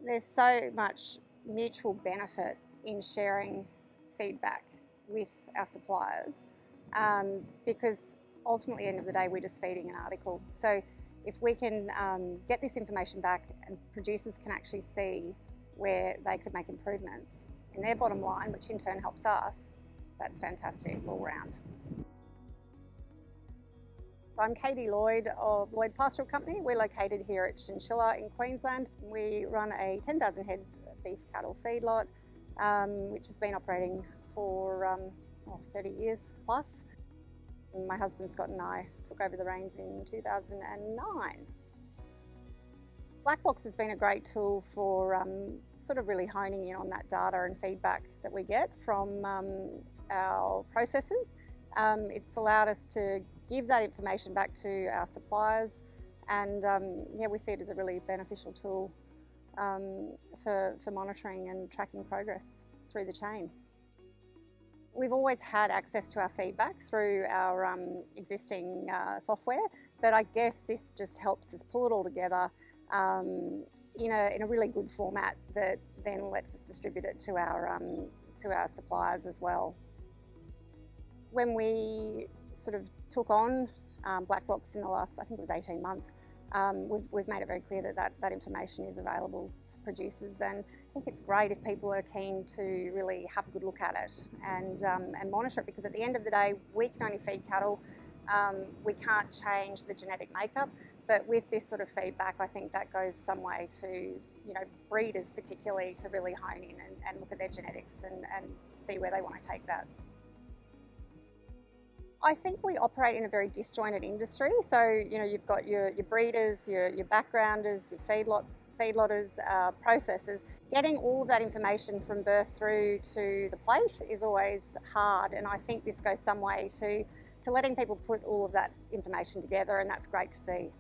There's so much mutual benefit in sharing feedback with our suppliers because ultimately at the end of the day we're just feeding an article. So if we can get this information back and producers can actually see where they could make improvements in their bottom line, which in turn helps us, that's fantastic all round. I'm Katie Lloyd of Lloyd Pastoral Company. We're located here at Chinchilla in Queensland. We run a 10,000 head beef cattle feedlot, which has been operating for 30 years plus. My husband Scott and I took over the reins in 2009. Black Box has been a great tool for sort of really honing in on that data and feedback that we get from our processors. It's allowed us to give that information back to our suppliers, and we see it as a really beneficial tool for monitoring and tracking progress through the chain. We've always had access to our feedback through our existing software, but I guess this just helps us pull it all together in a really good format that then lets us distribute it to our suppliers as well. When we sort of took on Black Box in the last, I think it was 18 months, we've made it very clear that information is available to producers, and I think it's great if people are keen to really have a good look at it and monitor it, because at the end of the day we can only feed cattle. We can't change the genetic makeup, but with this sort of feedback I think that goes some way to breeders particularly to really hone in and look at their genetics and see where they want to take that. I think we operate in a very disjointed industry, so you've got your breeders, your backgrounders, your feedlotters, processors. Getting all of that information from birth through to the plate is always hard, and I think this goes some way to letting people put all of that information together, and that's great to see.